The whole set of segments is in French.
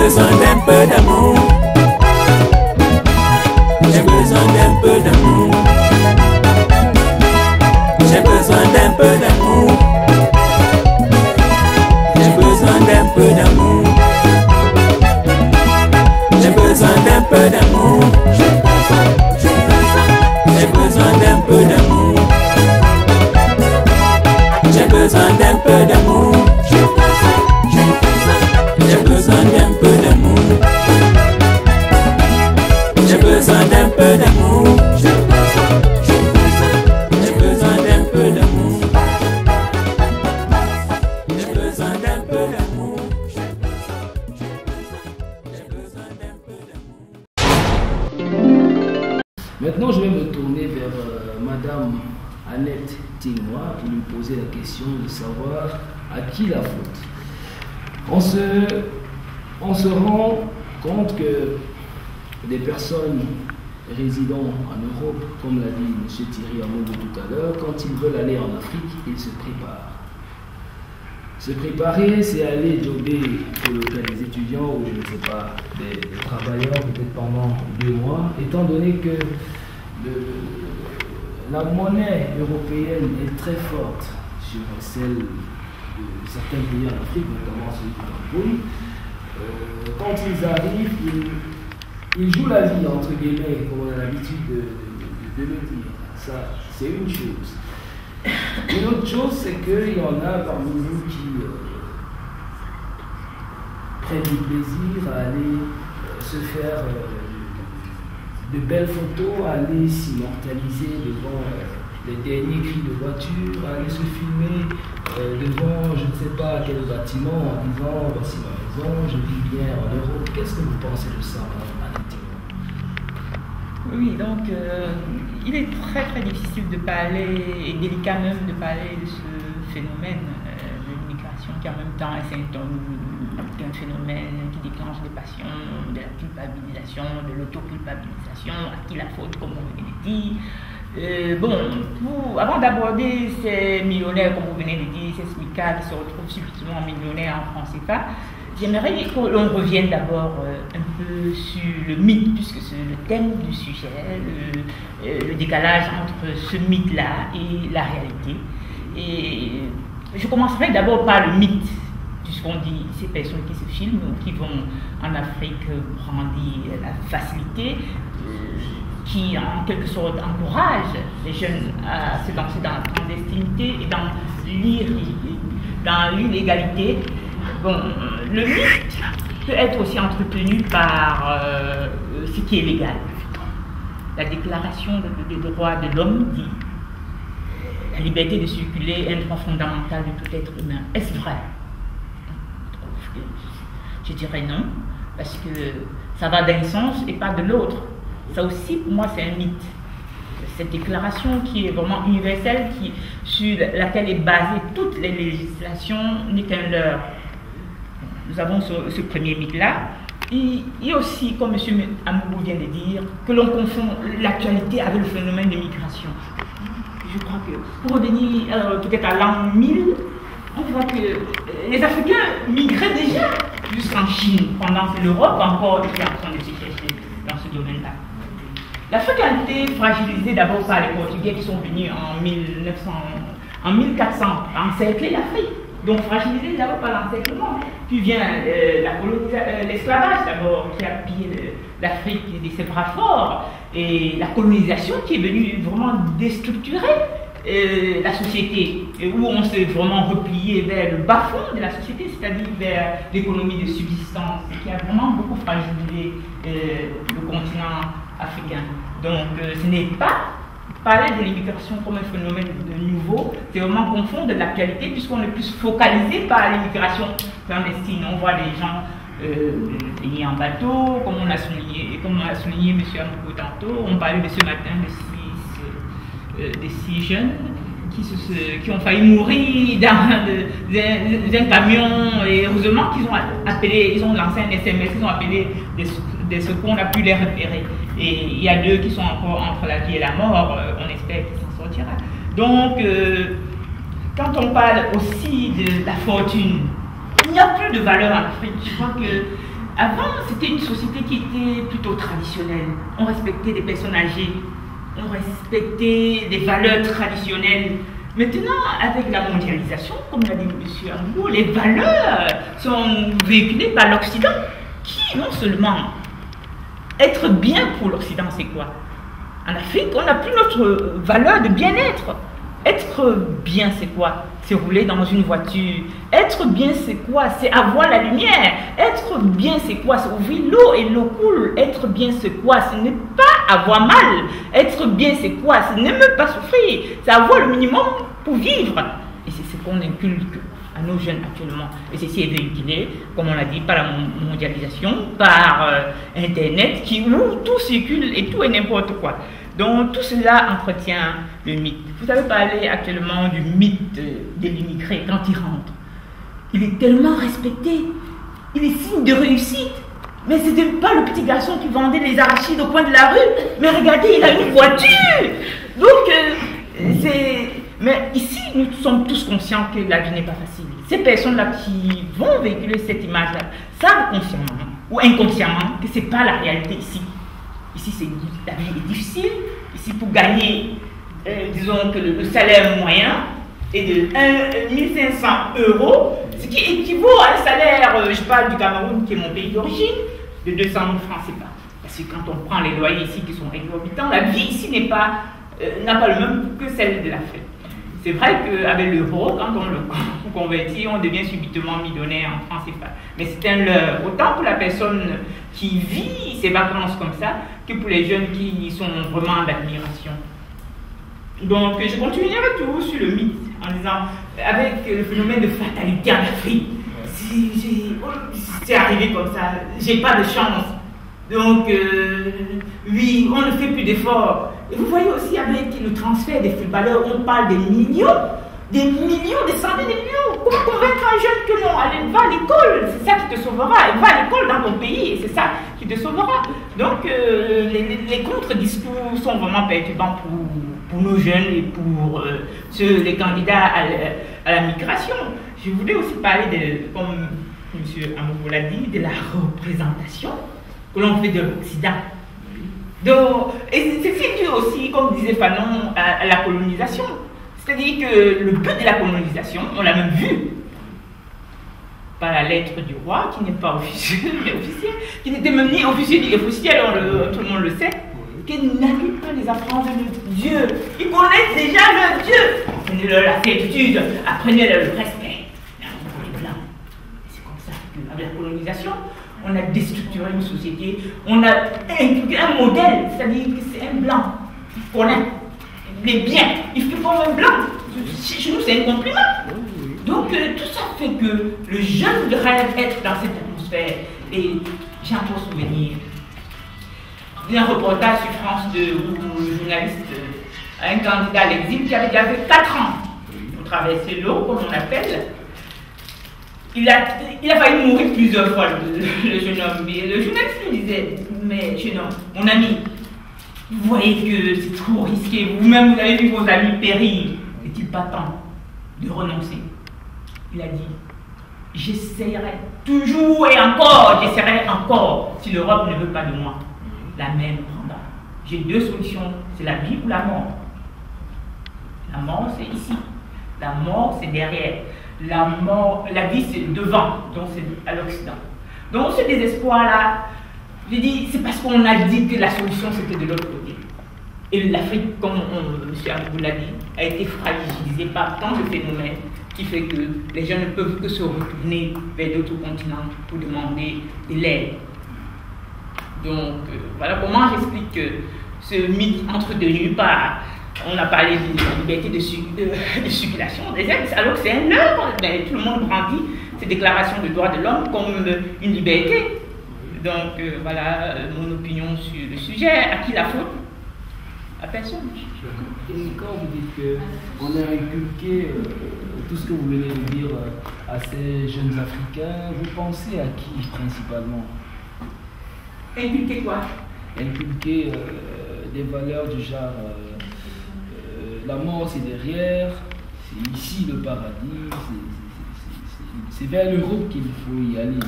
besoin d'un peu d'amour. J'ai besoin d'un peu d'amour. J'ai besoin d'un peu d'amour. J'ai besoin d'un peu d'amour. J'ai besoin d'un peu d'amour. J'ai besoin d'un peu d'amour. J'ai besoin d'un peu d'amour. J'ai besoin d'un peu d'amour. J'ai besoin d'un peu d'amour. J'ai besoin d'un peu d'amour. J'ai besoin d'un peu d'amour. J'ai besoin d'un peu d'amour. Maintenant, je vais me tourner vers Madame Annette Témoin pour lui poser la question de savoir à qui la faute. On se rend compte que des personnes résidant en Europe, comme l'a dit M. Thierry Amoudou tout à l'heure, quand ils veulent aller en Afrique, ils se préparent. Se préparer, c'est aller jobber pour le cas des étudiants ou je ne sais pas, des travailleurs peut-être pendant 2 mois, étant donné que la monnaie européenne est très forte sur celle de certains pays en Afrique, notamment celui du Cameroun. Quand ils arrivent, ils jouent la vie, entre guillemets, comme on a l'habitude de le dire. Ça, c'est une chose. Une autre chose, c'est qu'il y en a parmi nous qui prennent du plaisir à aller se faire de belles photos, à aller s'immortaliser devant les derniers cris de voiture, à aller se filmer devant je ne sais pas quel bâtiment en disant voici ma maison, je vis bien en Europe. Qu'est-ce que vous pensez de ça, Madame Annette? Oui, donc il est très très difficile de parler, et délicat même de parler de ce phénomène de l'immigration qui en même temps est un phénomène qui déclenche des passions, de la culpabilisation, de l'autoculpabilisation, à qui la faute, comme on venait de dire. Avant d'aborder ces millionnaires, comme vous venez de dire, ces smicards qui se retrouvent subitement millionnaires en francs CFA, j'aimerais que l'on revienne d'abord un peu sur le mythe, puisque c'est le thème du sujet, le décalage entre ce mythe-là et la réalité. Et je commencerai d'abord par le mythe, puisqu'on dit ces personnes qui se filment ou qui vont en Afrique brandir la facilité, qui en quelque sorte encouragent les jeunes à se lancer dans la clandestinité et dans l'illégalité. Bon, le mythe peut être aussi entretenu par ce qui est légal. La déclaration des droits de l'homme dit la liberté de circuler est un droit fondamental de tout être humain. Est-ce vrai? Je dirais non, parce que ça va d'un sens et pas de l'autre. Ça aussi, pour moi, c'est un mythe. Cette déclaration qui est vraiment universelle, sur laquelle est basée toutes les législations, n'est qu'un leurre. Nous avons ce premier mythe-là. Il y a aussi, comme M. Amoudou vient de dire, que l'on confond l'actualité avec le phénomène de migration. Je crois que, pour revenir peut-être à l'an 1000, on voit que les Africains migraient déjà jusqu'en Chine, pendant que l'Europe encore était en train de se chercher dans ce domaine-là. L'Afrique a été fragilisée d'abord par les Portugais qui sont venus en 1400 encercler l'Afrique. Donc fragilisée d'abord par l'encerclement. Puis vient l'esclavage d'abord qui a pillé l'Afrique de ses bras forts. Et la colonisation qui est venue vraiment déstructurer la société, où on s'est vraiment replié vers le bas-fond de la société, c'est-à-dire vers l'économie de subsistance, qui a vraiment beaucoup fragilisé le continent africain. Donc ce n'est pas parler de l'immigration comme un phénomène nouveau, c'est vraiment confondre l'actualité, puisqu'on est plus focalisé par l'immigration clandestine. On voit des gens venir en bateau, comme a souligné M. Amoudou tantôt. On parlait de ce matin de 6 jeunes qui ont failli mourir dans un camion, et heureusement qu'ils ont lancé un SMS, ils ont appelé des secours, on a pu les repérer. Et il y a 2 qui sont encore entre la vie et la mort, on espère qu'ils s'en sortira. Donc, quand on parle aussi de la fortune, il n'y a plus de valeur en Afrique. Je crois que Avant, c'était une société qui était plutôt traditionnelle. On respectait les personnes âgées, on respectait des valeurs traditionnelles. Maintenant, avec la mondialisation, comme l'a dit M. Ambou, les valeurs sont véhiculées par l'Occident, qui non seulement être bien pour l'Occident, c'est quoi? En Afrique, on n'a plus notre valeur de bien-être. Être bien, c'est quoi? C'est rouler dans une voiture. Être bien, c'est quoi? C'est avoir la lumière. Être bien, c'est quoi? C'est ouvrir l'eau et l'eau coule. Être bien, c'est quoi? Ce n'est pas avoir mal. Être bien, c'est quoi? C'est ne même pas souffrir. C'est avoir le minimum pour vivre. Et c'est ce qu'on inculque à nos jeunes actuellement. Et ceci est véhiculé, comme on l'a dit, par la mondialisation, par Internet, où tout circule et tout est n'importe quoi. Donc tout cela entretient le mythe. Vous avez parlé actuellement du mythe de l'immigré quand il rentre. Il est tellement respecté. Il est signe de réussite. Mais ce n'était pas le petit garçon qui vendait les arachides au coin de la rue. Mais regardez, il a une voiture. Donc Mais ici, nous sommes tous conscients que la vie n'est pas facile. Ces personnes-là qui vont véhiculer cette image-là savent consciemment ou inconsciemment que ce n'est pas la réalité ici. Ici, la vie est difficile. Ici, pour gagner, disons que le salaire moyen est de 1500 €, ce qui équivaut à un salaire, je parle du Cameroun, qui est mon pays d'origine, de 200 000 francs CFA. Parce que quand on prend les loyers ici qui sont exorbitants, la vie ici n'a pas le même coût que celle de l'Afrique. C'est vrai qu'avec l'euro, quand on le convertit, on devient subitement millionnaire en francs CFA. Mais c'est un leurre, autant pour la personne qui vit ses vacances comme ça, que pour les jeunes qui sont vraiment d'admiration. Donc je continuerai toujours sur le mythe, en disant, avec le phénomène de fatalité en Afrique, c'est arrivé comme ça, j'ai pas de chance. Donc, oui, on ne fait plus d'efforts. Et vous voyez aussi avec le transfert des footballeurs, on parle des millions, des centaines de millions. Comment convaincre un jeune que non, allez, va à l'école, c'est ça qui te sauvera. Va à l'école dans ton pays et c'est ça qui te sauvera. Donc, les contre-discours sont vraiment perturbants pour nos jeunes et pour les candidats à la migration. Je voulais aussi parler, comme M. Amoubou l'a dit, de la représentation que l'on fait de l'Occident. Donc, et c'est dû aussi, comme disait Fanon, à la colonisation. C'est-à-dire que le but de la colonisation, on l'a même vu par la lettre du roi, qui n'est pas officielle, mais officielle, qui n'était même ni officielle ni officielle, tout le monde le sait, qui n'inculque pas les enfants de Dieu. Ils connaissent déjà leur Dieu. Apprenez-leur la certitude, apprenez-leur le respect. C'est comme ça qu'avec la colonisation, on a déstructuré une société, on a inculqué un modèle, c'est-à-dire que c'est un blanc qui connaît les biens, il fait comme un blanc. Chez nous, c'est un compliment. Donc, tout ça fait que le jeune rêve être dans cette atmosphère. Et j'ai encore souvenir d'un reportage sur France 2 où le journaliste, un candidat à l'exil qui avait déjà fait 4 ans pour traverser l'eau, comme on appelle. Il a failli mourir plusieurs fois, le jeune homme. Et le journaliste lui disait, mais jeune homme, mon ami, vous voyez que c'est trop risqué, vous-même vous avez vu vos amis périr. N'est-il pas temps de renoncer? Il a dit, j'essaierai toujours et encore, j'essaierai encore. Si l'Europe ne veut pas de moi, la mer me prendra. J'ai 2 solutions, c'est la vie ou la mort. La mort, c'est ici. La mort, c'est derrière. La vie, c'est devant, donc c'est à l'Occident. Donc ce désespoir-là, je dis, c'est parce qu'on a dit que la solution, c'était de l'autre côté. Et l'Afrique, comme M. Abou l'a dit, a été fragilisée par tant de phénomènes qui fait que les gens ne peuvent que se retourner vers d'autres continents pour demander de l'aide. Donc, voilà comment j'explique que ce mythe entre de nulle part. On a parlé de la liberté de circulation des êtres, alors que c'est un leurre. Tout le monde brandit ces déclarations de droits de l'homme comme une liberté. Donc, voilà mon opinion sur le sujet. À qui la faute? À personne. Et quand vous dites qu'on a inculqué tout ce que vous venez de dire à ces jeunes Africains, vous pensez à qui principalement? Inculquer quoi? Inculquer des valeurs du genre la mort c'est derrière, c'est ici le paradis, c'est vers l'Europe qu'il faut y aller.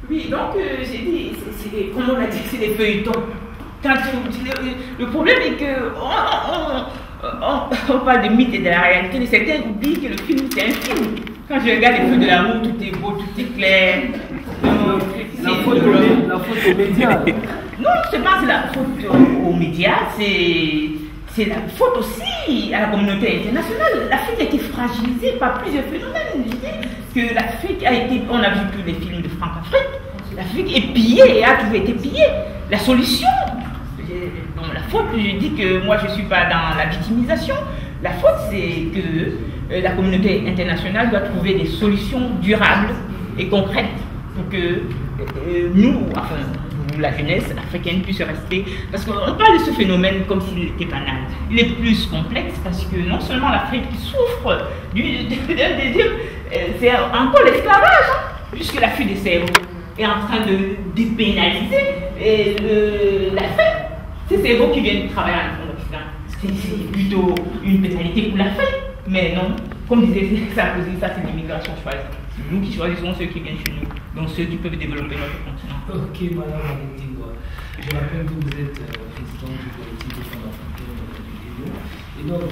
Oui, donc j'ai dit, comme on a dit, c'est des feuilletons. Le problème est que on parle de mythe et de la réalité, mais certains oublient que le film c'est un film. Quand je regarde les feux de l'amour, tout est beau, tout est clair. La faute aux médias. Non, seulement c'est la faute aux médias, c'est la faute aussi à la communauté internationale. L'Afrique a été fragilisée par plusieurs phénomènes. Je dis que l'Afrique a été, on a vu tous les films de Franc-Afrique, l'Afrique est pillée et a toujours été pillée. La solution, bon, la faute, je dis que moi je ne suis pas dans la victimisation, la faute c'est que la communauté internationale doit trouver des solutions durables et concrètes pour que nous, enfin, la jeunesse africaine puisse rester. Parce qu'on parle de ce phénomène comme s'il était banal. Il est plus complexe parce que non seulement l'Afrique souffre d'un désir, c'est encore l'esclavage, hein, puisque l'affût des cerveaux est en train de dépénaliser l'Afrique. Ces cerveaux qui viennent travailler en Occident, c'est plutôt une pénalité pour l'Afrique. Mais non, comme disait Sarkozy, ça c'est l'immigration choisie. C'est nous qui choisissons ceux qui viennent chez nous, donc ceux qui peuvent développer notre continent. Ok, madame Alentigua. Je rappelle que vous êtes présidente du collectif des femmes africaines du Bénin. Et donc,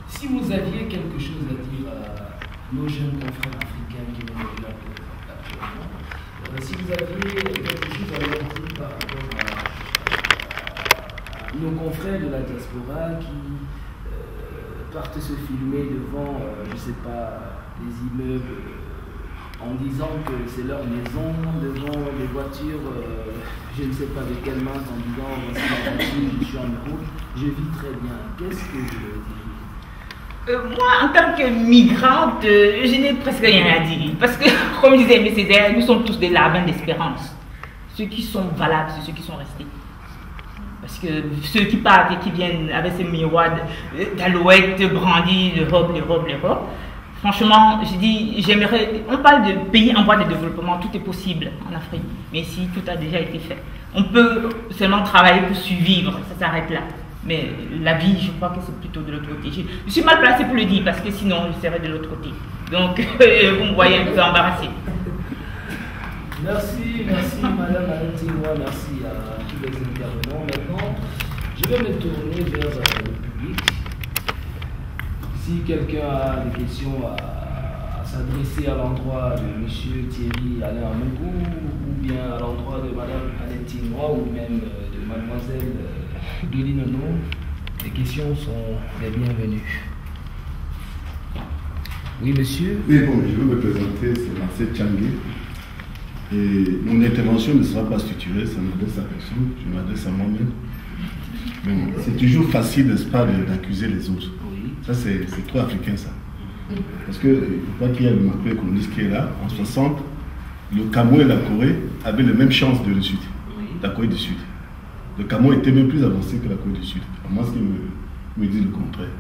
si vous aviez quelque chose à dire à nos jeunes confrères africains qui vont venir actuellement, si vous aviez quelque chose à leur dire par rapport à nos confrères de la diaspora qui partent se filmer devant, je ne sais pas, des immeubles en disant que c'est leur maison, devant des voitures, je ne sais pas de quelle marque, en disant voici ma voiture, je suis en Europe, je vis très bien. Qu'est-ce que je veux dire? Moi, en tant que migrante, je n'ai presque rien à dire. Parce que, comme disait M. Césaire, nous sommes tous des larbins d'espérance. Ceux qui sont valables, c'est ceux qui sont restés. Parce que ceux qui partent et qui viennent avec ces miroirs d'alouettes brandis, l'Europe, franchement, je dis, j'aimerais. On parle de pays en voie de développement, tout est possible en Afrique. Mais ici, tout a déjà été fait. On peut seulement travailler pour survivre, ça s'arrête là. Mais la vie, je crois que c'est plutôt de l'autre côté. Je suis mal placée pour le dire parce que sinon, je serais de l'autre côté. Donc, vous me voyez un peu embarrassée. Merci Madame Alentigua, merci à tous les intervenants. Maintenant, je vais me tourner vers le public. Si quelqu'un a des questions à s'adresser à l'endroit de M. Thierry Alain Amougou, ou bien à l'endroit de Madame Alentigua, ou même de Mademoiselle Guéline Nono, les questions sont les bienvenues. Oui, monsieur. Oui, bon, je vais me présenter, c'est Marcel Tchangé. Et mon intervention ne sera pas structurée, ça m'adresse à personne, je m'adresse à moi-même. Bon, c'est toujours facile, n'est-ce pas, d'accuser les autres. Oui. Ça, c'est trop africain, ça. Parce que, il ne faut pas qu'il y ait le macroéconomiste qui est là. En 60, le Cameroun et la Corée avaient les mêmes chances de réussite. Oui. La Corée du Sud. Le Cameroun était même plus avancé que la Corée du Sud. Moi, ce qui me dit le contraire.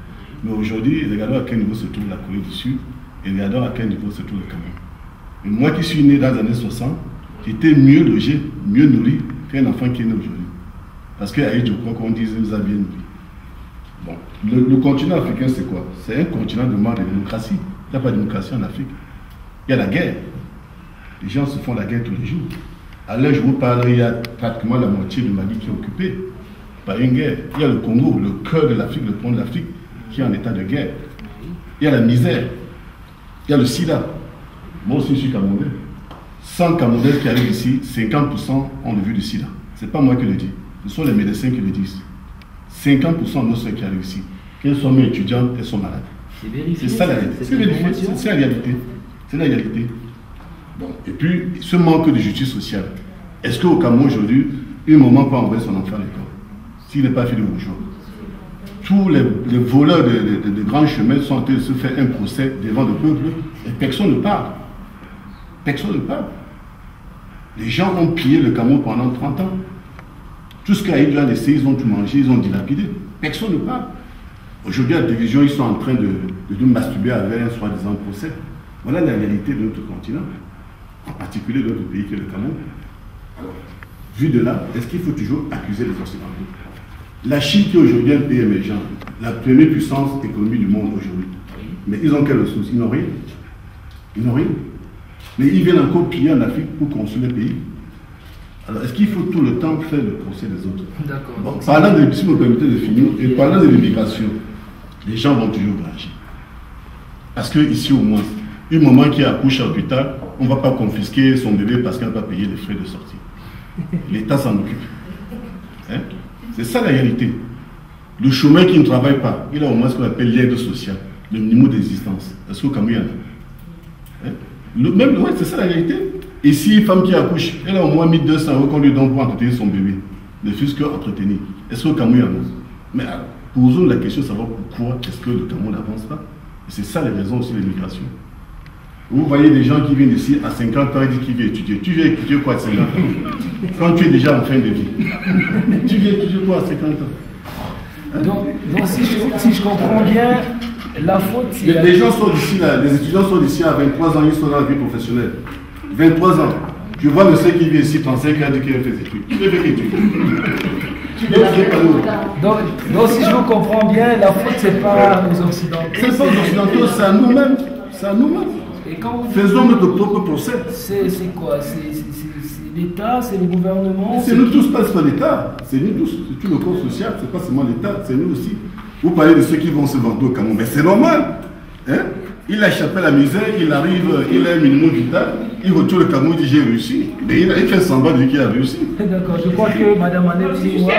Mais aujourd'hui, regardons à quel niveau se trouve la Corée du Sud et regardons à quel niveau se trouve le Cameroun. Et moi qui suis né dans les années 60, j'étais mieux logé, mieux nourri qu'un enfant qui est né aujourd'hui. Parce qu'à je crois qu'on disait nous a bien nourri. Bon, le continent africain, c'est quoi? C'est un continent de manque de démocratie. Il n'y a pas de démocratie en Afrique. Il y a la guerre. Les gens se font la guerre tous les jours. À l'heure, je vous parle, il y a pratiquement la moitié de Mali qui est occupée par une guerre. Il y a le Congo, le cœur de l'Afrique, le pont de l'Afrique, qui est en état de guerre. Il y a la misère. Il y a le sida. Moi aussi, je suis Camerounais. 100 Camerounais qui arrivent ici, 50% ont le vu du sida. Ce n'est pas moi qui le dis. Ce sont les médecins qui le disent. 50% de nos soeurs qui arrivent ici, qu'elles soient même étudiantes, elles sont malades. C'est ça la réalité. C'est la réalité. C'est la réalité. Bon. Et puis, ce manque de justice sociale. Est-ce qu'au Cameroun aujourd'hui, un moment peut envoyer son enfant à l'école s'il n'est pas fait de bourgeois? Tous les voleurs de grands chemins sont en train de se faire un procès devant le peuple et personne ne parle. Personne ne parle. Les gens ont pillé le Cameroun pendant 30 ans. Tout ce qu'Aïd a laissé, ils ont tout mangé, ils ont dilapidé. Personne ne parle. Aujourd'hui, à la télévision, ils sont en train de nous masturber avec un soi-disant procès. Voilà la réalité de notre continent, en particulier de notre pays qui est le Cameroun. Alors, vu de là, est-ce qu'il faut toujours accuser les Occidentaux? La Chine qui est aujourd'hui un pays émergent, la première puissance économique du monde aujourd'hui, mais ils ont quelles ressources? Ils n'ont rien. Ils n'ont rien. Mais ils viennent encore piller en Afrique pour construire le pays. Alors, est-ce qu'il faut tout le temps faire le procès des autres? D'accord. Bon, parlant de, si vous me permettez de finir, et parlant de l'immigration, les gens vont toujours brancher. Parce qu'ici, au moins, une maman qui accouche à l'hôpital, on ne va pas confisquer son bébé parce qu'elle n'a pas payé les frais de sortie. L'État s'en occupe. Hein? C'est ça la réalité. Le chômeur qui ne travaille pas, il a au moins ce qu'on appelle l'aide sociale, le minimum d'existence. Est-ce qu'au Cameroun, il y en a? Hein? Ouais, c'est ça la réalité. Et si une femme qui accouche, elle a au moins 1200 € qu'on lui donne pour entretenir son bébé, ne fût-ce qu'entretenir. Est-ce qu'au Cameroun, il y en a? Mais alors, posons la question de savoir pourquoi est-ce que le Cameroun n'avance pas. Et c'est ça les raisons aussi de l'immigration. Vous voyez des gens qui viennent ici à 50 ans et disent qu'ils viennent étudier. Tu viens étudier quoi à 50 ans? Quand tu es déjà en fin de vie. Tu viens étudier quoi à 50 ans? Donc si je comprends bien, la faute c'est... Les gens sont d'ici là, les étudiants sont d'ici à 23 ans, ils sont dans la vie professionnelle. 23 ans. Tu vois le seul qui vient ici, 35 ans, dit qu'il a fait des trucs. Tu veux faire des trucs. Donc si je vous comprends bien, la faute c'est pas aux Occidentaux. C'est pas aux Occidentaux, c'est à nous-mêmes. C'est à nous-mêmes. Et quand vous faisons notre propre procès. C'est quoi? C'est l'État, c'est le gouvernement? C'est nous tous, pas l'État. C'est nous tous, c'est tout le corps social, c'est pas seulement l'État, c'est nous aussi. Vous parlez de ceux qui vont se vendre au Cameroun, mais c'est normal. Hein? Il a échappé à la misère, il arrive, il a un minimum vital, il retourne au Cameroun, il dit j'ai réussi. Mais il fait semblant de dire qu'il a réussi. D'accord, je crois que Mme Annette Tingwa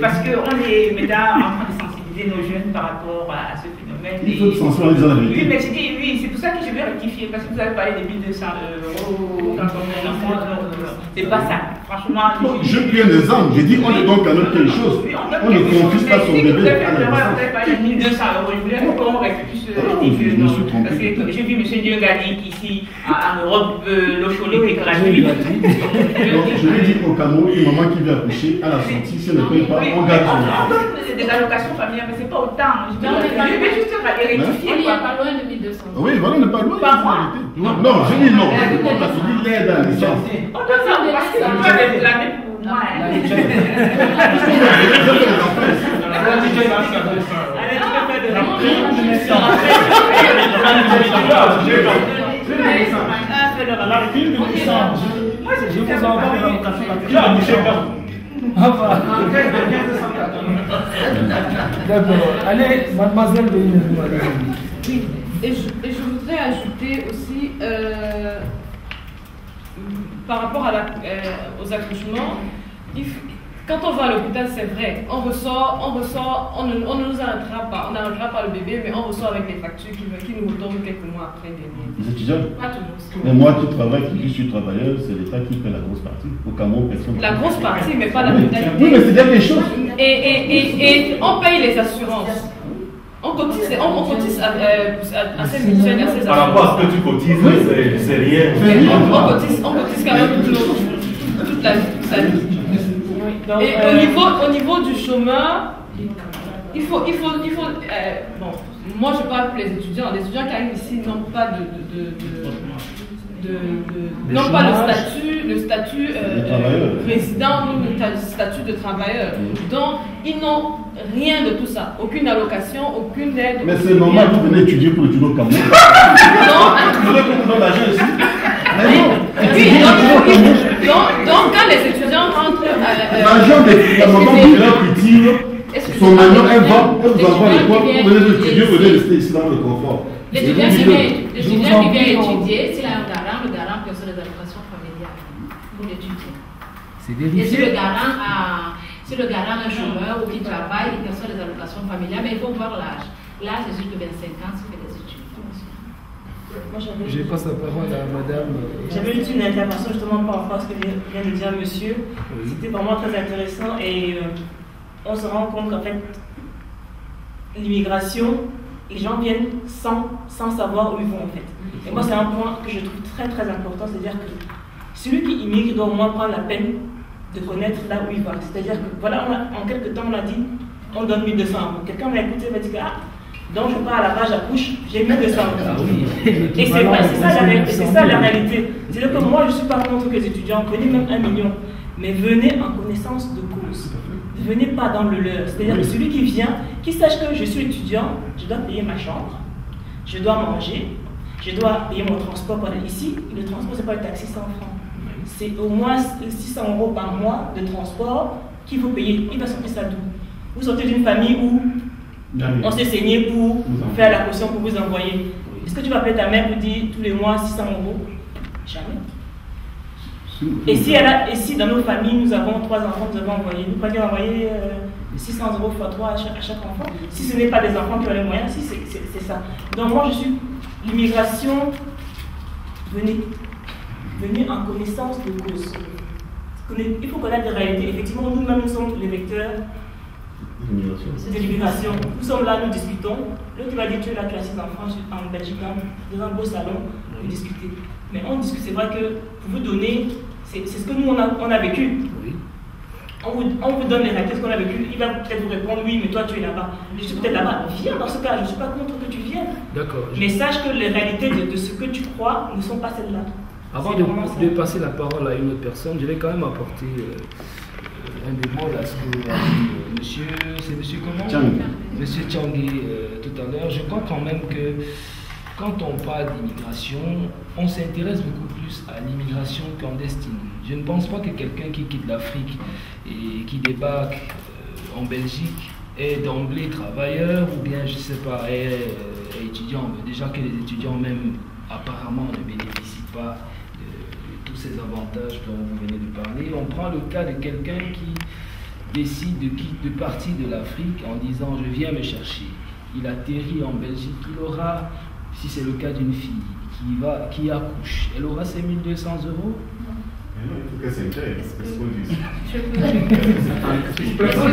parce qu'on est maintenant en train de sensibiliser nos jeunes par rapport à ce phénomène. Il faut sensibiliser la vérité. Oui, mais je dis, oui, c'est pour ça que je vais rectifier, parce que vous avez parlé des 1200 € quand on est enfant. C'est pas ça. Franchement, je prends un exemple, j'ai dit on est donc à notre quelque chose. On ne confisque pas son bébé. Vous avez parlé de 1200 €, je voulais qu'on rectifie ce parce que j'ai vu M. Dieu-Gadi ici en Europe, l'eau chaude est gratuite. Donc je lui dis au Cameroun, une maman qui vient accoucher, à la sortie, si elle ne paye pas, on garde son bébé. On donne des allocations familiales, mais c'est pas autant. Je vais juste rectifier. On n'est pas loin de 1200 €. Oui, voilà, on n'est pas loin. Par mois. Non, je dis non. Parce que dit l'aide à l'essence. On donne ça parce que vous avez l'année pour moi. Je vous envoie D'accord. Allez, mademoiselle de oui. Et je voudrais ajouter aussi, par rapport à aux accouchements, quand on va à l'hôpital, c'est vrai, on ne nous arrêtera pas, on n'arrêtera pas le bébé, mais on ressort avec des factures qui nous retombent quelques mois après. Les étudiants? Pas tout le monde. Mais moi qui travaille, qui suis travailleur, c'est l'État qui fait la grosse partie. Au Cameroun, personne. La grosse partie, mais pas la totalité. Oui, mais c'est bien des choses. Et on paye les assurances. On cotise à ces mutuelles, à ces assurances. Par rapport à ce que tu cotises, c'est rien. On cotise quand même toute la vie. Et au niveau du chômeur, il faut bon, moi je parle pour les étudiants qui arrivent ici n'ont pas n'ont pas le statut résident ou le statut de travailleur. Donc ils n'ont rien de tout ça, aucune allocation, aucune aide. Mais c'est normal, vous venez étudier pour étudier au Cameroun. Non, vous voulez qu'on vous donne l'argent ici? Donc quand les étudiants rentrent l'argent de la maman qui tire son maillot, elle vous envoie le poids pour venir étudier, vous venez rester ici dans le confort. L'étudiant qui vient étudier, s'il a un garant, le garant peut sur les allocations familiales pour l'étudier. C'est Et si vérifié. le garant est chômeur ou qui travaille, il perçoit les allocations familiales, mais il faut voir l'âge. L'âge, c'est juste 25 ans, c'est fait des études. Je passe la parole à madame. J'avais eu une intervention justement par rapport à ce que vient de dire monsieur. Oui. C'était vraiment très intéressant et on se rend compte qu'en fait, l'immigration, les gens viennent sans savoir où ils vont en fait. Et moi, c'est un point que je trouve très très important, c'est-à-dire que celui qui immigre doit au moins prendre la peine de connaître là où il va. C'est-à-dire que voilà, en quelques temps, on a dit, on donne 1200 €. Quelqu'un m'a écouté, m'a dit que donc je pars à la page, j'accouche, j'ai 1200 €. Et c'est vrai, c'est ça la réalité. C'est-à-dire que moi, je ne suis pas contre que les étudiants prennent même 1 million, mais venez en connaissance de cause. Ne venez pas dans le leur. C'est-à-dire que celui qui vient, qui sache que je suis étudiant, je dois payer ma chambre, je dois manger, je dois payer mon transport pour aller ici. Le transport, c'est pas le taxi 100 francs. C'est au moins 600 € par mois de transport qu'il faut payer. Il va sortir ça d'où? Vous sortez d'une famille où on s'est saigné pour faire la caution pour vous envoyer. Est-ce que tu vas appeler ta mère pour dire tous les mois 600 €? Jamais. Et si dans nos familles nous avons 3 enfants, nous avons envoyé, nous pouvons envoyer 600 € x 3 à chaque enfant. Si ce n'est pas des enfants qui ont les moyens, si c'est ça. Donc moi je suis l'immigration, venez en connaissance de cause. Il faut connaître les réalités. Effectivement, nous-mêmes nous sommes les vecteurs de l'immigration. Nous sommes là, nous discutons. L'autre va dire tu es là, tu as 6 enfants en Belgique, dans un beau salon, pour discuter. Mais on discute, c'est vrai que pour vous donner, c'est ce que nous on a vécu. Oui. On vous donne les réalités, ce qu'on a vécu. Il va peut-être vous répondre oui, mais toi tu es là-bas. Je suis peut-être là-bas. Viens dans ce cas, je ne suis pas contre que tu viennes. D'accord. Mais sache que les réalités de ce que tu crois ne sont pas celles-là. Avant de passer la parole à une autre personne, je vais quand même apporter un bémol à ce que c'est monsieur comment Tchangui. Monsieur Tchangui tout à l'heure. Je crois quand même que quand on parle d'immigration, on s'intéresse beaucoup plus à l'immigration clandestine. Je ne pense pas que quelqu'un qui quitte l'Afrique et qui débarque en Belgique est d'emblée travailleur ou bien, je ne sais pas, est étudiant. Déjà que les étudiants même apparemment ne bénéficient pas de tous ces avantages dont vous venez de parler. On prend le cas de quelqu'un qui décide de partir de l'Afrique en disant je viens me chercher. Il atterrit en Belgique, il aura, si c'est le cas d'une fille qui accouche, elle aura ses 1 200 €. Mais non, il faut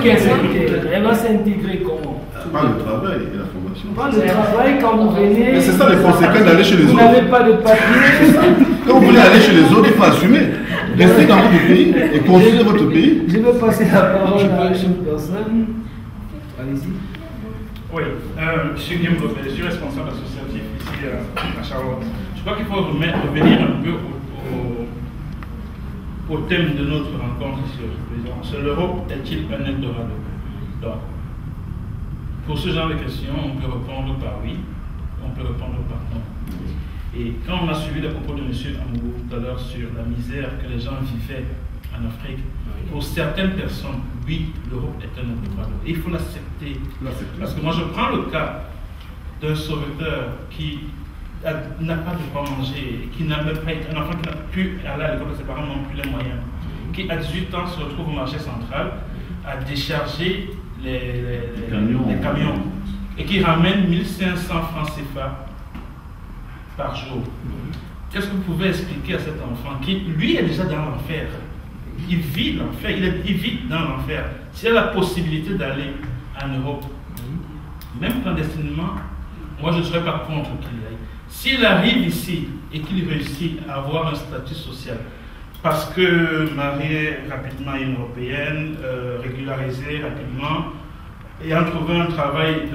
qu'elle s'intègre. Elle va s'intégrer comment? Pas le travail et la formation. Pas le travail quand vous venez. Mais c'est ça les conséquences d'aller chez les autres. Vous n'avez pas de papier. Quand vous voulez aller chez les autres, il faut assumer. Restez dans votre pays et construisez votre pays. Je vais passer la parole à une personne. Allez-y. Oui, je suis Guillaume Gobet, je suis responsable associatif ici à Charlotte. Je crois qu'il faut revenir un peu au thème de notre rencontre ici aujourd'hui. L'Europe est-il un Eldorado? Donc, pour ce genre de questions, on peut répondre par oui, on peut répondre par non. Et quand on a suivi les propos de M. Amougou tout à l'heure sur la misère que les gens vivaient en Afrique, pour certaines personnes, oui, l'Europe est un Eldorado. Et il faut l'accepter. Parce que moi, je prends le cas d'un sauveteur qui n'a pas de quoi manger, qui n'a même pas un enfant qui n'a plus aller à l'école, ses parents n'ont plus les moyens, qui à 18 ans se retrouve au marché central à décharger les camions et qui ramène 1500 francs CFA par jour. Qu'est-ce que vous pouvez expliquer à cet enfant qui, lui, est déjà dans l'enfer? Il vit l'enfer, il vit dans l'enfer. S'il a la possibilité d'aller en Europe, même clandestinement, moi je ne serais pas contre qu'il aille. S'il arrive ici et qu'il réussit à avoir un statut social, parce que marié rapidement à une européenne, régularisé rapidement, ayant trouvé un travail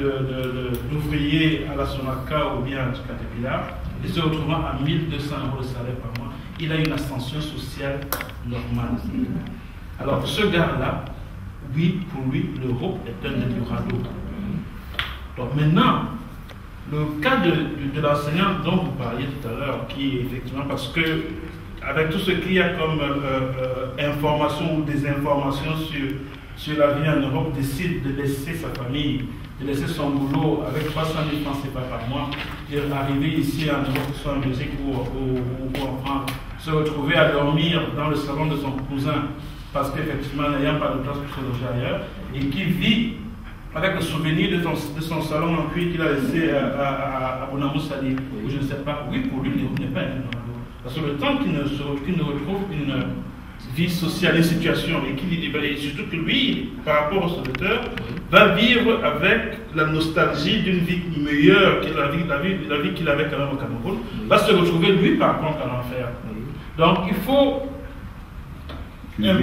d'ouvrier à la Sonaca ou bien à Caterpillar, et se retrouvant à 1 200 € de salaire par mois, il a une ascension sociale normale. Alors ce gars-là, oui, pour lui, l'Europe est un Eldorado. Donc maintenant, le cas de l'enseignant dont vous parliez tout à l'heure, qui effectivement, parce que avec tout ce qu'il y a comme information ou désinformation sur la vie en Europe, décide de laisser sa famille, de laisser son boulot avec 300 000 francs CFA par mois, et arriver ici en Europe, soit en Belgique ou en France, se retrouver à dormir dans le salon de son cousin, parce qu'effectivement, n'ayant pas de place pour se loger ailleurs, et qui vit avec le souvenir de son salon en cuir qu'il a laissé à Bonamou Sali, ou je ne sais pas. Oui, pour lui, il n'est pas un Eldorado. Parce que le temps qu'il ne retrouve une vie sociale, une situation, et surtout que lui, par rapport au sauveteur, va vivre avec la nostalgie d'une vie meilleure que la vie qu'il avait quand même au Cameroun, va se retrouver, lui, par contre, en enfer. Donc, il faut un peu,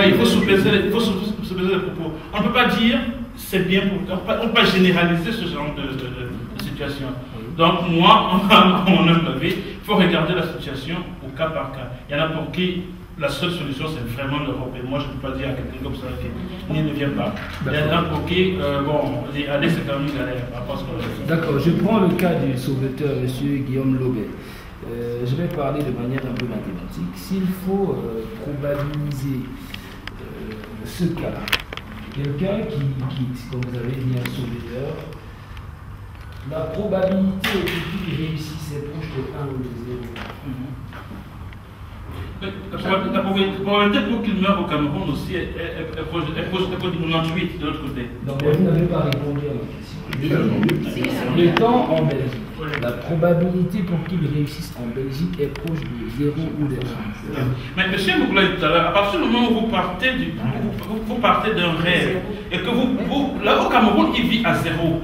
il faut sous-peser les propos. On ne peut pas dire c'est bien pour toi. On ne peut pas généraliser ce genre de situation. Donc moi, on a avis, il faut regarder la situation au cas par cas. Il y en a pour qui la seule solution, c'est vraiment l'Europe. Et moi, je ne peux pas dire à quelqu'un comme ça qu'il ne vient pas. Il y a un bloqué, bon, aller, c'est quand même une galère. D'accord, je prends le cas du sauveteur, M. Guillaume Lobet. Je vais parler de manière un peu mathématique. S'il faut probabiliser ce cas, quelqu'un qui quitte, comme vous avez dit, un sauveteur, la probabilité qu'il réussisse est proche de 1 ou de 0. La probabilité pour qu'il meure au Cameroun aussi est proche de 98 de l'autre côté. Donc vous n'avez pas répondu à ma question. Le temps en Belgique, la probabilité pour qu'il réussisse en Belgique est proche de 0 ou de 1. Mais monsieur Moukoulaye, tout à l'heure, à partir du moment où vous partez d'un rêve et que là au Cameroun, il vit à 0.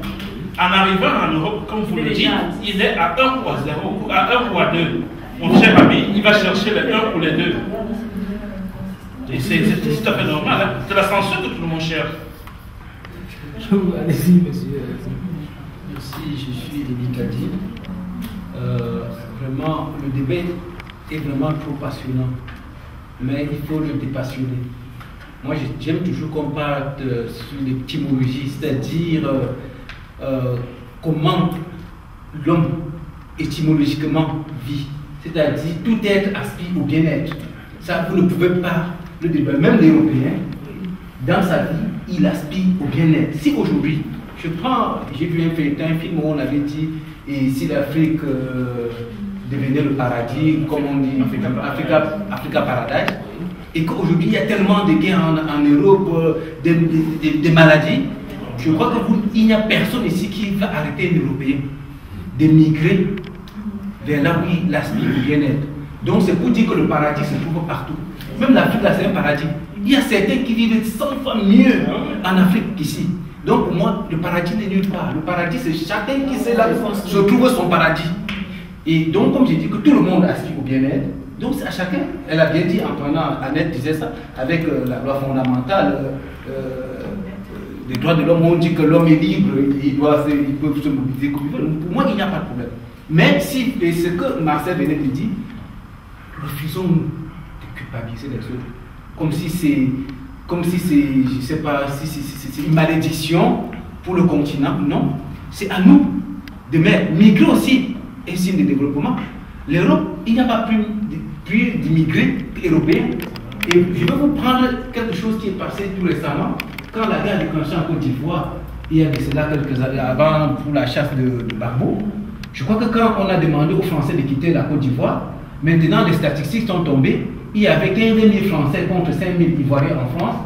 En arrivant en Europe, comme vous le dites, il est à 1 ou à 0, à 1 ou à 2. Mon cher ami, il va chercher les 1 ou les 2. Et c'est tout à fait normal. Hein? C'est la censure que tout le monde cherche. Allez-y, monsieur. Si je suis éducatif, vraiment, le débat est vraiment trop passionnant. Mais il faut le dépassionner. Moi, j'aime toujours qu'on parle sur l'étymologie, c'est-à-dire comment l'homme étymologiquement vit. C'est-à-dire tout être aspire au bien-être. Ça, vous ne pouvez pas le débat. Même l'Européen, dans sa vie, il aspire au bien-être. Si aujourd'hui, j'ai vu un film où on avait dit, et si l'Afrique devenait le paradis, comme on dit, Africa Paradise, et qu'aujourd'hui il y a tellement de guerres en Europe, des maladies, je crois qu'il n'y a personne ici qui va arrêter un Européen de migrer vers là où il aspire au bien-être. Donc c'est pour dire que le paradis se trouve partout. Même l'Afrique, là, c'est un paradis. Il y a certains qui vivent 100 fois mieux en Afrique qu'ici. Donc pour moi, le paradis n'est nulle part. Le paradis, c'est chacun qui sait là où se trouve son paradis. Et donc, comme j'ai dit, que tout le monde aspire au bien-être, donc c'est à chacun. Elle a bien dit, Annette disait ça, avec la loi fondamentale des droits de l'homme, on dit que l'homme est libre, il peut se mobiliser comme il veut. Pour moi, il n'y a pas de problème. Même si, et ce que Marcel venait de dire, refusons de culpabiliser les autres. Comme si c'est, je sais pas, c'est une malédiction pour le continent. Non, c'est à nous de mettre. Migrer aussi est signe de développement. L'Europe, il n'y a pas plus d'immigrés européens. Et je vais vous prendre quelque chose qui est passé tout récemment. Quand la guerre a déclenché en Côte d'Ivoire, il y a de cela quelques années avant pour la chasse de barbeaux. Je crois que quand on a demandé aux Français de quitter la Côte d'Ivoire, maintenant les statistiques sont tombées. Il y avait 15 000 Français contre 5 000 Ivoiriens en France.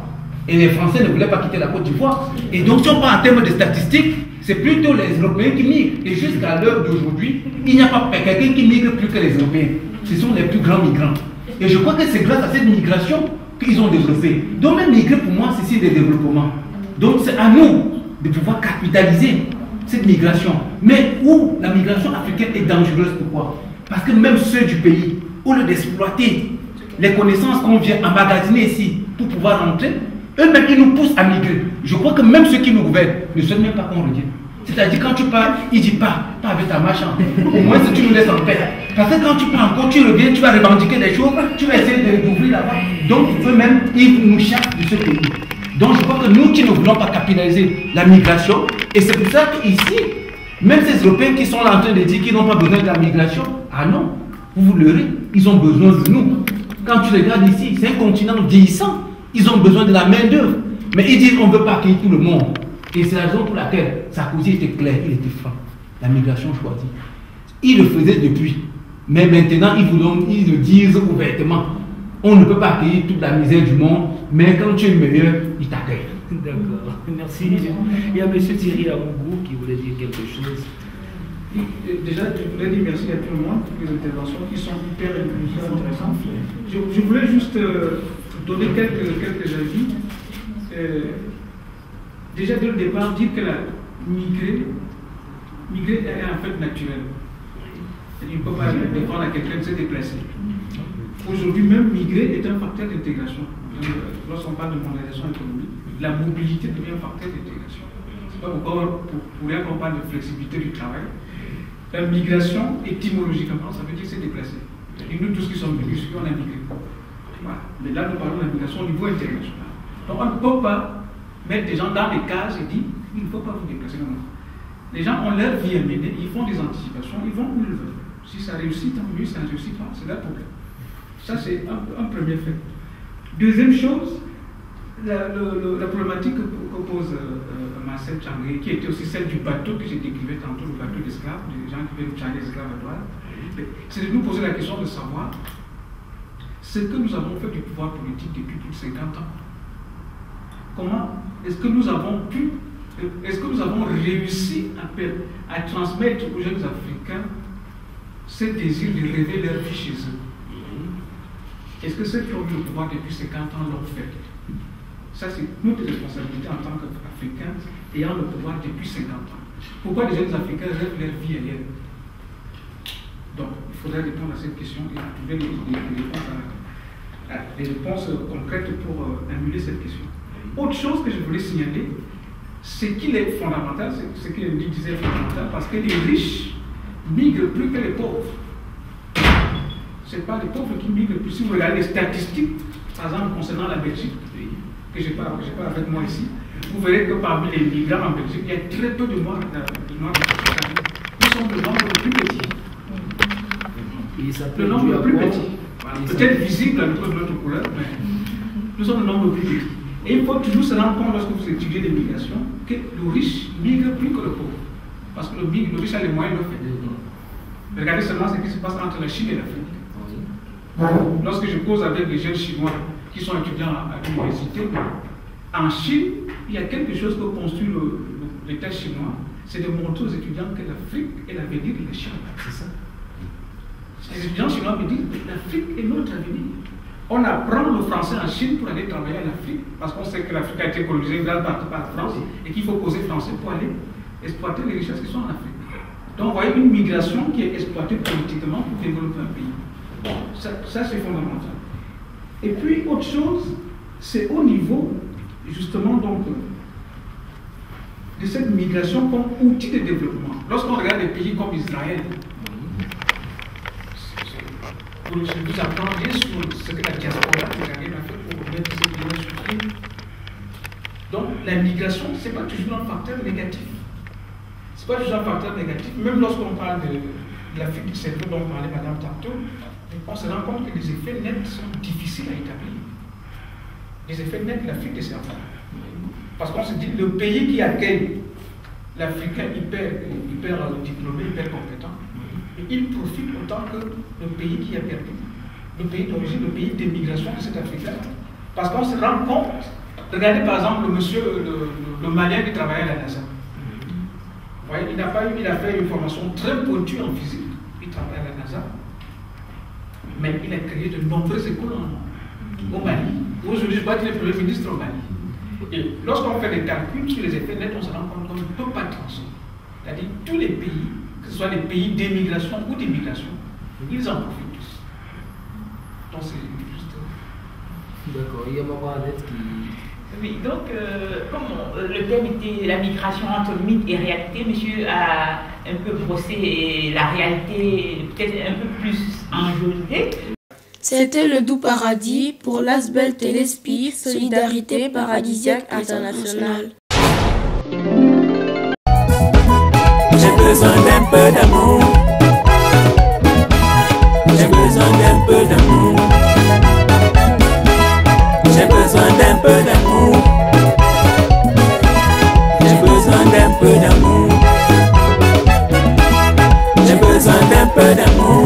Et les Français ne voulaient pas quitter la Côte d'Ivoire. Et donc, si on parle en termes de statistiques, c'est plutôt les Européens qui migrent. Et jusqu'à l'heure d'aujourd'hui, il n'y a pas quelqu'un qui migre plus que les Européens. Ce sont les plus grands migrants. Et je crois que c'est grâce à cette migration qu'ils ont développé. Donc, même migrer, pour moi, c'est signe de développement. Donc, c'est à nous de pouvoir capitaliser cette migration. Mais où la migration africaine est dangereuse, pourquoi? Parce que même ceux du pays, au lieu d'exploiter les connaissances qu'on vient emmagasiner ici pour pouvoir rentrer, eux-mêmes ils nous poussent à migrer. Je crois que même ceux qui nous gouvernent ne savent même pas qu'on revient. C'est-à-dire quand tu pars, ils disent pas avec ta machin. Au moins si tu nous laisses en paix. Parce que quand tu pars encore, tu reviens, tu vas revendiquer des choses, tu vas essayer d'ouvrir là-bas. Donc eux-mêmes, ils nous chassent de ce pays. Donc je crois que nous qui ne voulons pas capitaliser la migration, et c'est pour ça qu'ici, même ces Européens qui sont là en train de dire qu'ils n'ont pas besoin de la migration, ah non, vous vous leurrez, ils ont besoin de nous. Quand tu regardes ici, c'est un continent vieillissant. Ils ont besoin de la main-d'œuvre. Mais ils disent qu'on ne veut pas accueillir tout le monde. Et c'est la raison pour laquelle Sarkozy était clair, il était franc. La migration choisie. Il le faisait depuis. Mais maintenant, ils le disent ouvertement. On ne peut pas accueillir toute la misère du monde, mais quand tu es meilleur, ils t'accueillent. D'accord, merci. Il y a M. Thierry Amougou qui voulait dire quelque chose. Déjà, je voulais dire merci à tout le monde pour les interventions qui sont hyper intéressantes. Je voulais juste donner quelques avis. Déjà, dès le départ, dire que migrer est en fait naturel. Il ne peut pas défendre à quelqu'un de se déplacer. Aujourd'hui, même migrer est un facteur d'intégration. Lorsqu'on parle de mondialisation économique, la mobilité devient un facteur d'intégration. C'est pas encore pour rien qu'on parle de flexibilité du travail. La migration, étymologiquement, ça veut dire se déplacer. Et nous tous qui sommes venus, on a migré. Voilà. Mais là, nous parlons de l'immigration au niveau international. Donc on ne peut pas mettre des gens dans des cases et dire il ne faut pas vous déplacer dans notre. Les gens ont leur vie à mener, ils font des anticipations, ils vont où ils veulent. Si ça réussit, tant mieux, si ça ne réussit pas, c'est leur problème. Ça, c'est un premier fait. Deuxième chose, la problématique que pose Marcel Tchangé, qui était aussi celle du bateau que j'ai décrivé tantôt, le bateau d'esclaves, des gens qui veulent changer les esclaves à douane, c'est de nous poser la question de savoir ce que nous avons fait du pouvoir politique depuis plus de 50 ans. Comment est-ce que nous avons réussi à transmettre aux jeunes Africains ce désir de rêver leur vie chez eux? Est-ce que ceux qui ont eu le pouvoir depuis 50 ans l'ont fait? Ça, c'est notre responsabilité en tant qu'Africains ayant le pouvoir depuis 50 ans. Pourquoi les jeunes Africains rêvent leur vie ailleurs? Donc, il faudrait répondre à cette question et trouver des réponses concrètes pour annuler cette question. Autre chose que je voulais signaler, c'est qu'il est fondamental, c'est ce qu'il disait fondamental, parce que les riches migrent plus que les pauvres. Ce n'est pas les pauvres qui migrent plus. Si vous regardez les statistiques, par exemple concernant la Belgique, que je n'ai pas avec moi ici, vous verrez que parmi les migrants en Belgique, il y a très peu de Noirs. Nous sommes le nombre le plus petit. Le nombre le plus petit. Peut-être visible à cause de notre couleur, mais nous sommes le nombre le plus petit. Et il faut toujours se rendre compte, lorsque vous étudiez l'immigration, que le riche migre plus que le pauvre. Parce que le riche a les moyens de le faire. Regardez seulement ce qui se passe entre la Chine et l'Afrique. Lorsque je cause avec des jeunes Chinois qui sont étudiants à l'université, en Chine, il y a quelque chose que construit l'État chinois, c'est de montrer aux étudiants que l'Afrique est l'avenir de la Chine. C'est ça. Les étudiants chinois me disent que l'Afrique est notre avenir. On apprend le français en Chine pour aller travailler en Afrique, parce qu'on sait que l'Afrique a été colonisée une grande partie par la France et qu'il faut causer français pour aller exploiter les richesses qui sont en Afrique. Donc, vous voyez une migration qui est exploitée politiquement pour développer un pays. Ça c'est fondamental. Et puis, autre chose, c'est au niveau, justement, donc, de cette migration comme outil de développement. Lorsqu'on regarde des pays comme Israël, vous apprendrez sur ce que la diaspora israélienne a fait pour mettre ces pays sur pied. Donc, la migration, ce n'est pas toujours un facteur négatif. Ce n'est pas toujours un facteur négatif. Même lorsqu'on parle de l'Afrique du cerveau dont parlait Madame tantôt, on se rend compte que les effets nets sont difficiles à établir. Les effets nets de l'Afrique du cerveau. Parce qu'on se dit, le pays qui accueille l'Africain hyper diplômé, hyper compétent, il profite autant que le pays qui a perdu, le pays d'origine, le pays d'émigration de cet Africain. Parce qu'on se rend compte, regardez par exemple le Malien qui travaillait à la NASA. Vous voyez, il a fait une formation très pointue en physique, il travaille à la NASA, mais il a créé de nombreuses écoles au Mali. Aujourd'hui, je crois qu'il est Premier ministre au Mali. Et lorsqu'on fait des calculs sur les effets nets, on se rend compte qu'on ne peut pas transformer. C'est-à-dire tous les pays, que ce soit des pays d'émigration ou d'immigration, ils en profitent tous. Donc c'est juste... D'accord, il y a Maman Annette qui... Oui, donc, comme le thème était la migration entre mythe et réalité, monsieur a un peu brossé la réalité peut-être un peu plus enjolivée. C'était le Doux Paradis pour l'Asbel Téléspi, Solidarité Paradisiaque Internationale. J'ai besoin d'un peu d'amour. J'ai besoin d'un peu d'amour. J'ai besoin d'un peu d'amour. J'ai besoin d'un peu d'amour. J'ai besoin d'un peu d'amour.